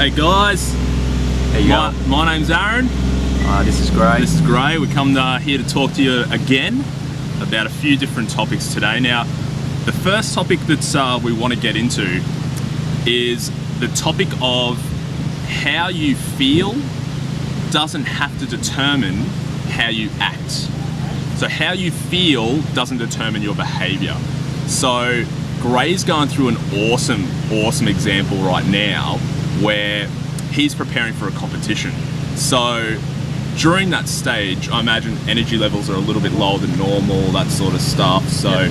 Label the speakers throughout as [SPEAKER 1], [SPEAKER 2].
[SPEAKER 1] Hey guys,
[SPEAKER 2] There you go.
[SPEAKER 1] my name's Aaron.
[SPEAKER 2] This is Gray.
[SPEAKER 1] This is Gray. We come here to talk to you again about a few different topics today. Now, the first topic that we want to get into is the topic of how you feel doesn't have to determine how you act. So how you feel doesn't determine your behavior. So Gray's going through an awesome example right now where he's preparing for a competition. So during that stage, I imagine energy levels are a little bit lower than normal, that sort of stuff. So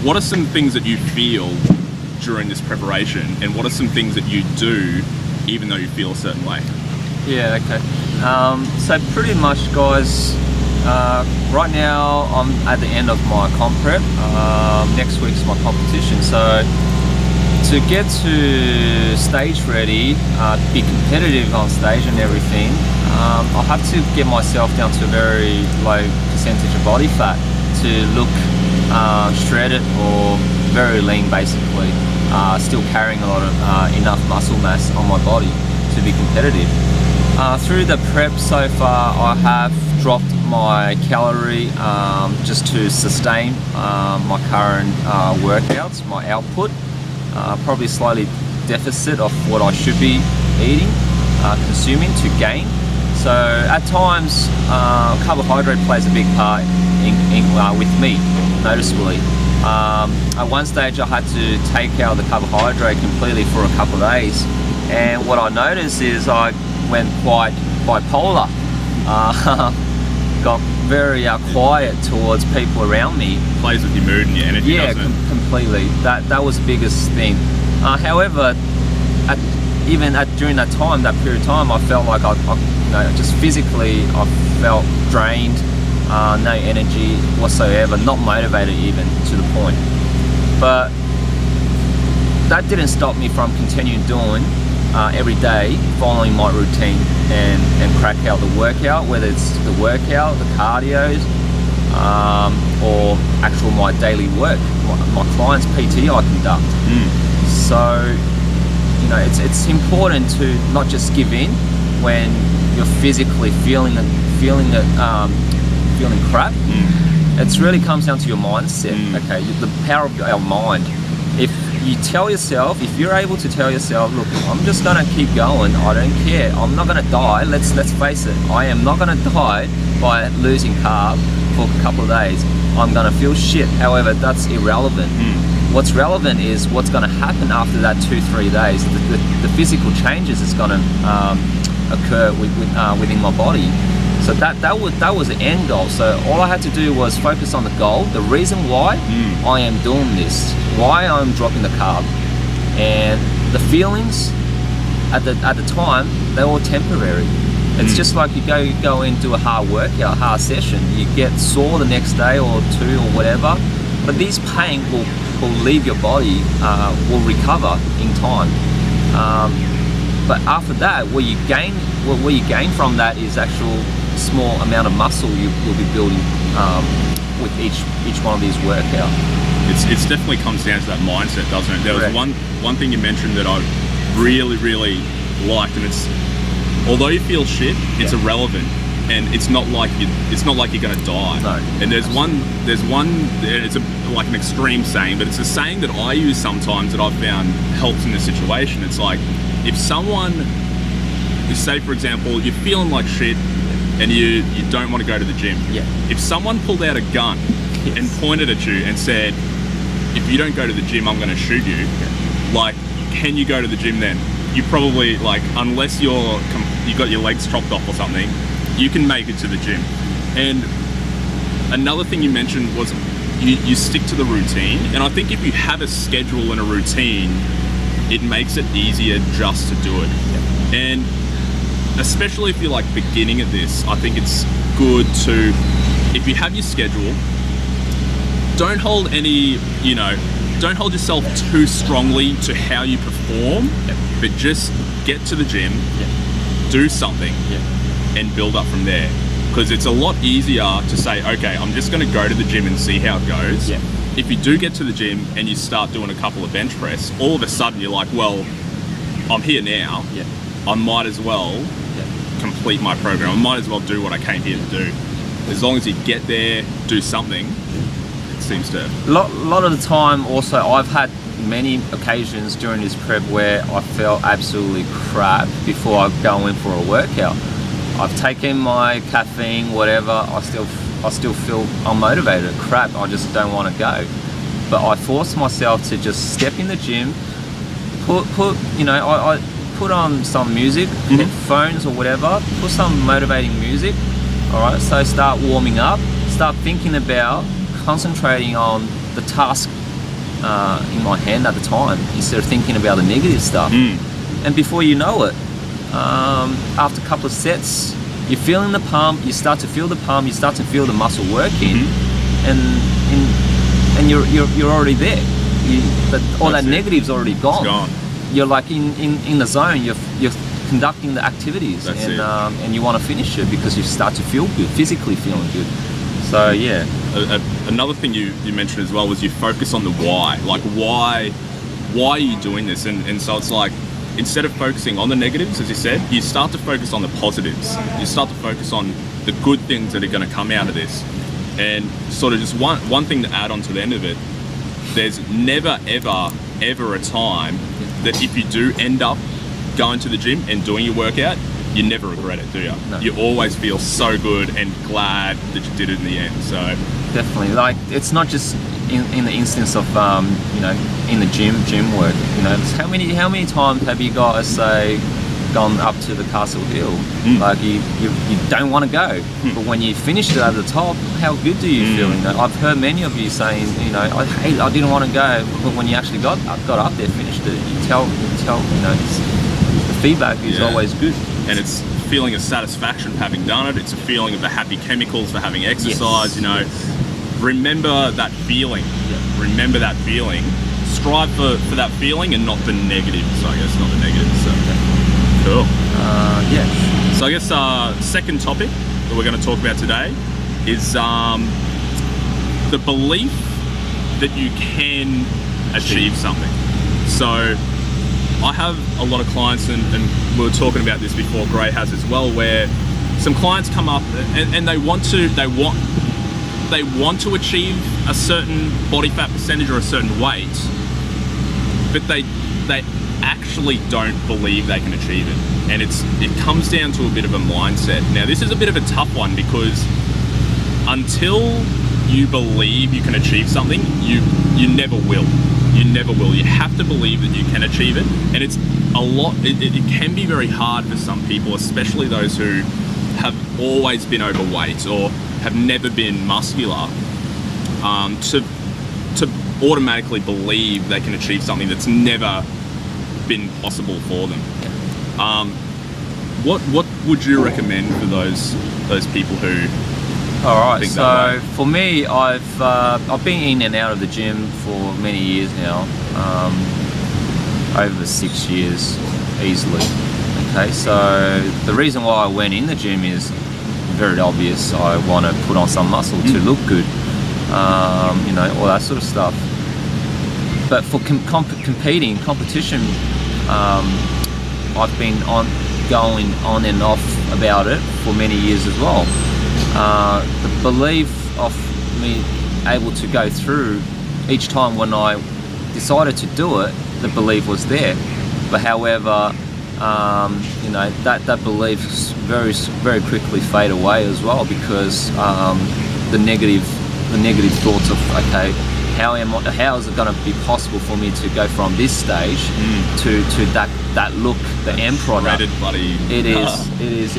[SPEAKER 1] what are some things that you feel during this preparation, and what are some things that you do even though you feel a certain way?
[SPEAKER 2] Yeah, okay. So pretty much, guys, right now I'm at the end of my comp prep. Next week's my competition. So to get to stage ready, be competitive on stage and everything, I'll have to get myself down to a very low percentage of body fat to look shredded or very lean, basically. Still carrying a lot of enough muscle mass on my body to be competitive. Through the prep so far, I have dropped my calorie just to sustain my current workouts, my output. Probably slightly deficit of what I should be eating, consuming to gain. So at times, carbohydrate plays a big part with me, noticeably. At one stage I had to take out the carbohydrate completely for a couple of days, and what I noticed is I went quite bipolar. Got very quiet towards people around me.
[SPEAKER 1] Plays with your mood and your energy,
[SPEAKER 2] Yeah,
[SPEAKER 1] doesn't it?
[SPEAKER 2] completely. That was the biggest thing. However, during that time, that period of time, I felt like just physically, I felt drained, no energy whatsoever, not motivated even to the point. But that didn't stop me from continuing doing every day, following my routine and crack out the workout, whether it's the workout, the cardios, or actual my daily work, my clients' PT I conduct. So, it's important to not just give in when you're physically feeling crap. It really comes down to your mindset. Okay, the power of our mind. If you're able to tell yourself, look, I'm just gonna keep going, I don't care, I'm not gonna die, let's face it, I am not gonna die by losing carb for a couple of days. I'm gonna feel shit, however, that's irrelevant. What's relevant is what's gonna happen after that 2-3 days, the physical changes that's gonna occur within my body. So that was the end goal. So all I had to do was focus on the goal, the reason why I am doing this, why I'm dropping the carb, and the feelings at the time, they were temporary. It's just like you go in, do a hard workout, hard session, you get sore the next day or two or whatever, but this pain will leave your body, will recover in time. But after that, what you gain from that is actual small amount of muscle you will be building with each one of these workouts.
[SPEAKER 1] It's definitely comes down to that mindset, doesn't it? There was one thing you mentioned that I really liked, and it's, although you feel shit, it's irrelevant, and it's not like you're gonna die.
[SPEAKER 2] No.
[SPEAKER 1] And there's one, it's like an extreme saying, but it's a saying that I use sometimes that I've found helps in this situation. It's like, if someone, say for example, you're feeling like shit and you don't want to go to the gym.
[SPEAKER 2] Yeah.
[SPEAKER 1] If someone pulled out a gun and pointed at you and said, if you don't go to the gym, I'm going to shoot you. Like, can you go to the gym then? You probably, like, unless you got your legs chopped off or something, you can make it to the gym. And another thing you mentioned was you stick to the routine. And I think if you have a schedule and a routine, it makes it easier just to do it. And especially if you're like beginning at this, I think it's good to, if you have your schedule, don't hold yourself too strongly to how you perform, but just get to the gym, do something, and build up from there. Because it's a lot easier to say, okay, I'm just going to go to the gym and see how it goes. If you do get to the gym and you start doing a couple of bench press, all of a sudden you're like, well, I'm here now.
[SPEAKER 2] Yeah.
[SPEAKER 1] I might as well complete my program. I might as well do what I came here to do. As long as you get there, do something, it seems to...
[SPEAKER 2] Lot of the time also, I've had many occasions during this prep where I felt absolutely crap before I go in for a workout. I've taken my caffeine, whatever, I still feel unmotivated, crap, I just don't want to go. But I force myself to just step in the gym, I put on some music, headphones or whatever, put some motivating music, alright, so start warming up, start thinking about, concentrating on the task in my hand at the time, instead of thinking about the negative stuff. And before you know it, after a couple of sets, you're feeling the pump, you start to feel the pump, you start to feel the muscle working, and you're already there. All that negative's already gone.
[SPEAKER 1] It's gone.
[SPEAKER 2] You're like in the zone. You're conducting the activities, and you want to finish it because you start to feel good, physically feeling good. So yeah.
[SPEAKER 1] Another thing you mentioned as well was you focus on the why. Like why are you doing this? And so it's like, instead of focusing on the negatives, as you said, you start to focus on the positives. You start to focus on the good things that are going to come out of this. And sort of just one thing to add on to the end of it, there's never, ever a time that if you do end up going to the gym and doing your workout, you never regret it, do you?
[SPEAKER 2] No.
[SPEAKER 1] You always feel so good and glad that you did it in the end. So
[SPEAKER 2] definitely, like it's not just in the instance of in the gym work. It's how many times have you guys say gone up to the Castle Hill, like you don't want to go, but when you finished it at the top, how good do you feel? I've heard many of you saying, I didn't want to go, but when you actually got up there, finished it, you tell, the feedback is always good.
[SPEAKER 1] And it's feeling of satisfaction for having done it. It's a feeling of the happy chemicals for having exercised. Remember that feeling. Remember that feeling. Strive for that feeling and not the negatives. I guess not the negatives. So cool. So I guess second topic that we're going to talk about today is the belief that you can achieve something. So I have a lot of clients, and we were talking about this before, Gray has as well, where some clients come up and they want to achieve a certain body fat percentage or a certain weight, but they actually don't believe they can achieve it. And it comes down to a bit of a mindset. Now this is a bit of a tough one, because until you believe you can achieve something, you never will. You never will. You have to believe that you can achieve it. And it's it can be very hard for some people, especially those who have always been overweight or have never been muscular, to automatically believe they can achieve something that's never been possible for them. What would you recommend for those people who
[SPEAKER 2] All right,
[SPEAKER 1] think
[SPEAKER 2] so
[SPEAKER 1] that way?
[SPEAKER 2] for me, I've been in and out of the gym for many years now, over 6 years easily. Okay, so the reason why I went in the gym is very obvious. I want to put on some muscle to look good, all that sort of stuff. But for competition, I've been going on and off about it for many years as well. The belief of me able to go through each time when I decided to do it, the belief was there. But however, that belief very, very quickly fade away as well, because the negative thoughts of, okay, how is it going to be possible for me to go from this stage to that look, the end product? It is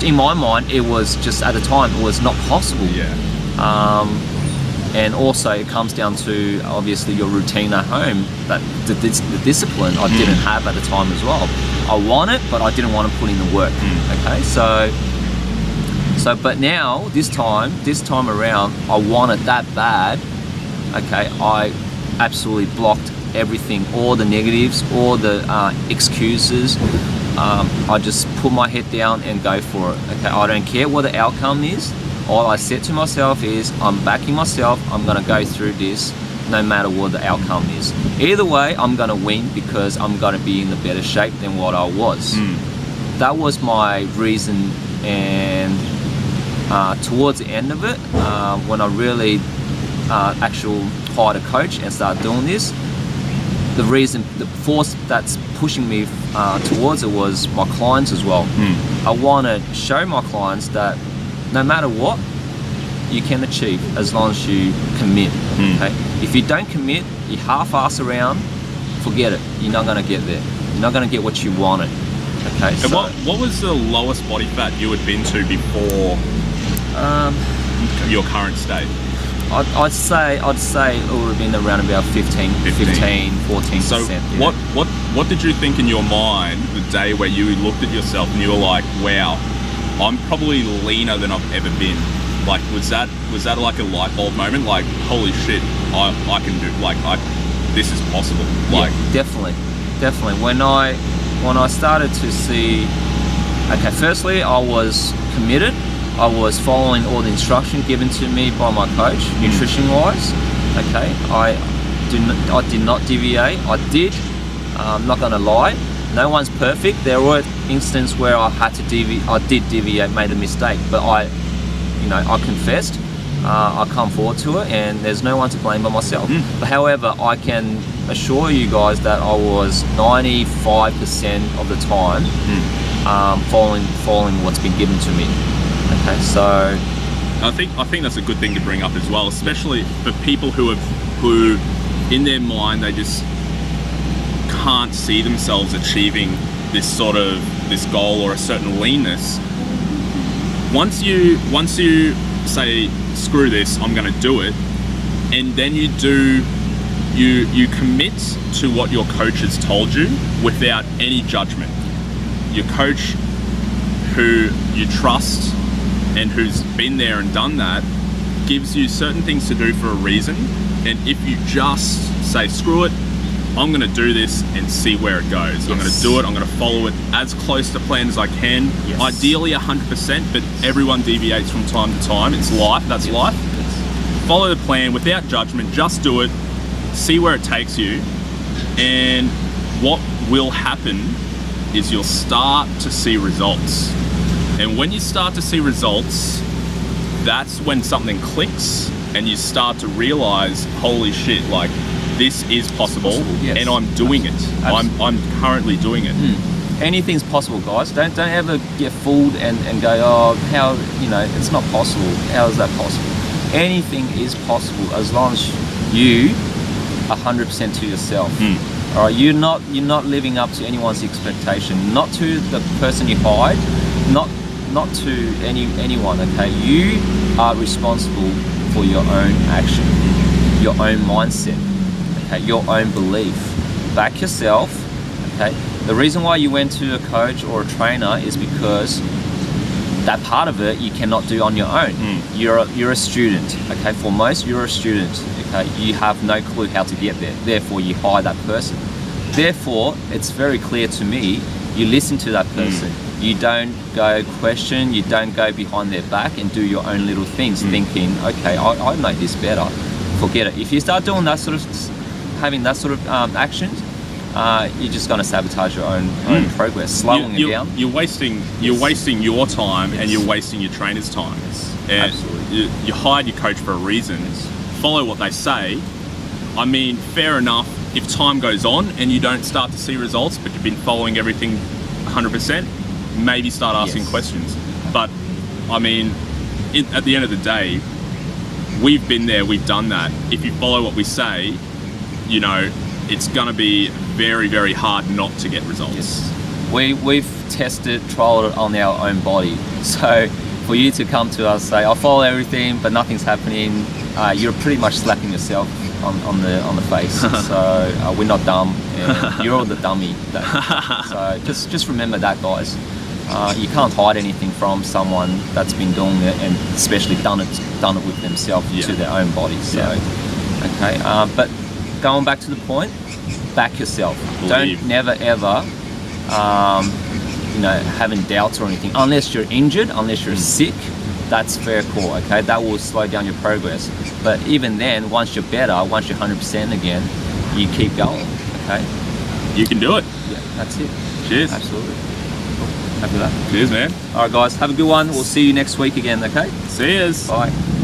[SPEAKER 2] in my mind, it was just, at the time, it was not possible. And also it comes down to obviously your routine at home, that the discipline I didn't have at the time as well. I want it, but I didn't want to put in the work. Okay, so but now this time around, I want it that bad. Okay, I absolutely blocked everything, all the negatives, all the excuses. I just put my head down and go for it. Okay, I don't care what the outcome is. All I said to myself is, I'm backing myself, I'm gonna go through this, no matter what the outcome is. Either way, I'm going to win because I'm going to be in a better shape than what I was. That was my reason, and towards the end of it, when I really actually hired a coach and started doing this, the force that's pushing me towards it was my clients as well. I want to show my clients that no matter what, you can achieve as long as you commit. Okay? If you don't commit, you half-ass around, forget it. You're not going to get there. You're not going to get what you wanted. Okay.
[SPEAKER 1] And what was the lowest body fat you had been to before your current state?
[SPEAKER 2] I'd say it would have been around about 15, 14%.
[SPEAKER 1] So
[SPEAKER 2] yeah.
[SPEAKER 1] what did you think in your mind the day where you looked at yourself and you were like, wow, I'm probably leaner than I've ever been? Like, was that like a light bulb moment? Like, holy shit, I can do, like, this is possible. Like,
[SPEAKER 2] yeah, definitely. When I started to see, okay, firstly, I was committed. I was following all the instruction given to me by my coach, nutrition-wise. Okay, I did not deviate. I'm not gonna lie. No one's perfect. There were instances where I had to deviate. I did deviate, made a mistake, but I confessed. I come forward to it, and there's no one to blame but myself. But however, I can assure you guys that I was 95% of the time following what's been given to me. Okay, so
[SPEAKER 1] I think that's a good thing to bring up as well, especially for people who in their mind they just can't see themselves achieving this goal or a certain leanness. Once you say, screw this, I'm going to do it, and then you commit to what your coach has told you without any judgment. Your coach, who you trust and who's been there and done that, gives you certain things to do for a reason. And if you just say, screw it, I'm going to do this and see where it goes. Yes. I'm going to do it. I'm going to follow it as close to plan as I can. Yes. Ideally 100%, but everyone deviates from time to time. It's life. That's life. Yes. Follow the plan without judgment. Just do it. See where it takes you. And what will happen is you'll start to see results. And when you start to see results, that's when something clicks and you start to realize, holy shit, like, this is possible, yes. And I'm doing it. I'm currently doing it.
[SPEAKER 2] Anything's possible, guys. Don't ever get fooled and go, oh, how, it's not possible. How is that possible? Anything is possible as long as you are 100% to yourself. All right, you're not living up to anyone's expectation, not to the person you hired, not to anyone. Okay, you are responsible for your own action, your own mindset. Okay, your own belief. Back yourself. Okay. The reason why you went to a coach or a trainer is because that part of it you cannot do on your own. You're a student. Okay. For most, you're a student. Okay. You have no clue how to get there. Therefore, you hire that person. Therefore, it's very clear to me. You listen to that person. You don't go question. You don't go behind their back and do your own little things, thinking, okay, I know this better. Forget it. If you start doing that having that sort of actions, you're just going to sabotage your own progress, slowing it down.
[SPEAKER 1] You're wasting your time, and you're wasting your trainer's time. And
[SPEAKER 2] absolutely.
[SPEAKER 1] You hired your coach for a reason. Follow what they say. I mean, fair enough. If time goes on and you don't start to see results, but you've been following everything 100%, maybe start asking questions. But I mean, at the end of the day, we've been there, we've done that. If you follow what we say, it's going to be very, very hard not to get results.
[SPEAKER 2] Yes. We've tested, trialed it on our own body. So for you to come to us and say, I follow everything, but nothing's happening, you're pretty much slapping yourself on the face. So we're not dumb, and you're the dummy. So just remember that, guys. You can't hide anything from someone that's been doing it, and especially done it with themselves to their own body. So okay, but going back to the point, back yourself. Don't never ever having doubts or anything, unless you're injured, unless you're sick, that's fair call, okay? That will slow down your progress. But even then, once you're better, once you're 100% again, you keep going, okay?
[SPEAKER 1] You can do it.
[SPEAKER 2] Yeah, that's it.
[SPEAKER 1] Cheers.
[SPEAKER 2] Absolutely. Cool. Happy with that.
[SPEAKER 1] Cheers, man.
[SPEAKER 2] All right, guys, have a good one. We'll see you next week again, okay?
[SPEAKER 1] See yous.
[SPEAKER 2] Bye.